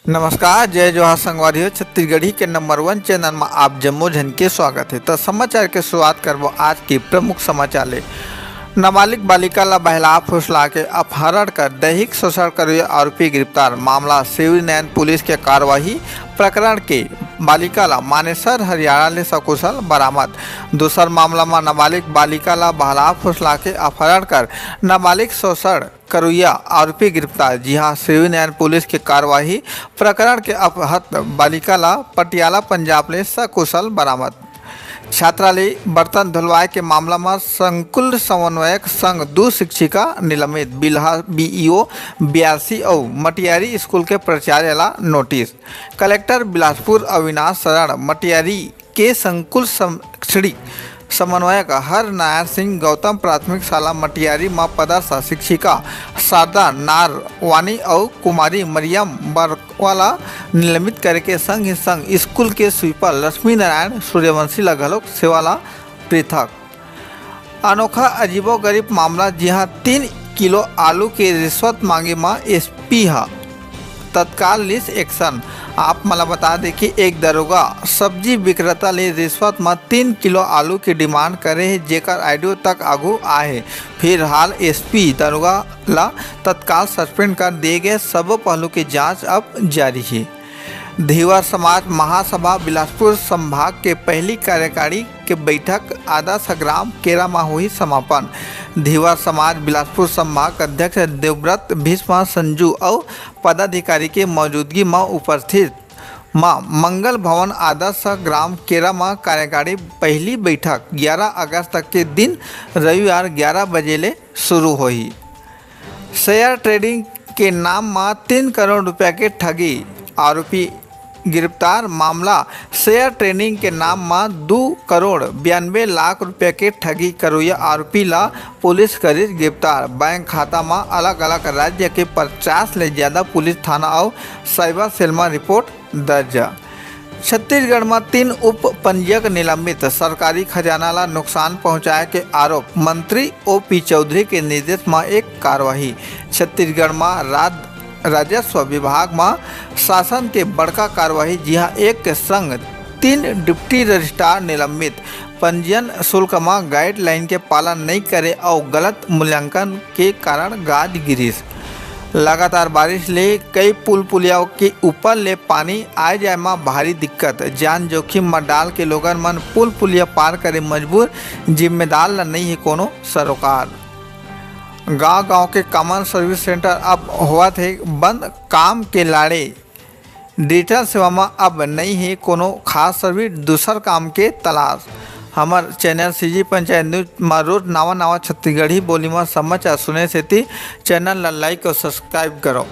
नमस्कार, जय जोहार संगवारी छत्तीसगढ़ी के नंबर 1 चैनल में आप जम्मो जन के स्वागत है। तो समाचार के शुरुआत करबो आज के प्रमुख समाचार ले। नाबालिग बालिका ला बहला फुसला के अपहरण कर दैहिक शोषण करे आरोपी गिरफ्तार। मामला सिविल न्याय पुलिस के कार्यवाही प्रकरण के बालिका ला मानेसर हरियाणा ले सकुशल बरामद। दूसर मामला में नाबालिग बालिका ला बहला फुसला के अपहरण कर नाबालिग शोषण करुया आरोपी गिरफ्तार। जी हाँ, सिविल न्याय पुलिस के कार्यवाही प्रकरण के अपहत बालिका ला पटियाला पंजाब ले सकुशल बरामद। छात्रालय बर्तन धुलवाए के मामला में संकुल समन्वयक संघ 2 शिक्षिका निलंबित। बिल्हा बीईओ 82 और मटियारी स्कूल के प्राचार्य ला नोटिस। कलेक्टर बिलासपुर अविनाश शरण मटियारी के संकुल शैक्षणिक समन्वयक हर नायर सिंह गौतम प्राथमिक शाला मटियारी में पदस्थ शिक्षिका शारदा नारवानी और कुमारी मरियम बरवाला निलंबित करके संग ही संग स्कूल के स्वीपर लक्ष्मी नारायण सूर्यवंशी ला घलोक सेवाला पृथक। अनोखा अजीबोगरीब मामला, जी हाँ, 3 किलो आलू के रिश्वत मांगे में एसपी तत्काल लिस्ट एक्शन। आप मला बता दें कि एक दरोगा सब्जी विक्रेता ले रिश्वत में 3 किलो आलू की डिमांड करे है, जेकर ऑडियो तक आगू आए। फिर हाल एसपी दरोगा ला तत्काल सस्पेंड कर दिए गए। सब पहलू की जांच अब जारी है। धीवर समाज महासभा बिलासपुर संभाग के पहली कार्यकारी के बैठक आधा संग्राम केरा में हुई समापन। धीवर समाज बिलासपुर संभाग अध्यक्ष देवव्रत भीष्मा संजू और पदाधिकारी के मौजूदगी में उपस्थित मंगल भवन आदर्श ग्राम केरा में कार्यकारी पहली बैठक 11 अगस्त तक के दिन रविवार 11 बजे ले शुरू हुई। शेयर ट्रेडिंग के नाम में 3 करोड़ रुपया के ठगी, आरोपी गिरफ्तार। मामला शेयर ट्रेडिंग के नाम में 2 करोड़ 92 लाख रुपये के ठगी करोया आरोपी ला पुलिस करी गिरफ्तार। बैंक खाता में अलग अलग राज्य के 50 ले ज़्यादा पुलिस थाना और साइबर सेल में रिपोर्ट दर्ज। छत्तीसगढ़ में 3 उप पंजीयक निलंबित। सरकारी खजाना ला नुकसान पहुंचाए के आरोप, मंत्री ओपी चौधरी के निर्देश में एक कार्यवाही। छत्तीसगढ़ में राजस्व विभाग में शासन के बड़का कार्यवाही। जी हाँ, एक संग 3 डिप्टी रजिस्ट्रार निलंबित। पंजीयन शुल्क में गाइडलाइन के पालन नहीं करे और गलत मूल्यांकन के कारण गाज गिरीश। लगातार बारिश ले कई पुल पुलियाओं के ऊपर ले पानी आए जाए में भारी दिक्कत। जान जोखिम में डाल के लोगन मन पुल पुलिया पार करे मजबूर। जिम्मेदार नहीं है कोनो सरोकार। गांव के कॉमन सर्विस सेंटर अब हुआ थे बंद, काम के लाड़े। डिजिटल सेवा में अब नहीं है कोनो खास सर्विस, दूसर काम के तलाश। हमार चैनल सीजी पंचायत न्यूज में रोज नवा छत्तीसगढ़ी बोली में समाचार सुने से चैनल ला लाइक और सब्सक्राइब करो।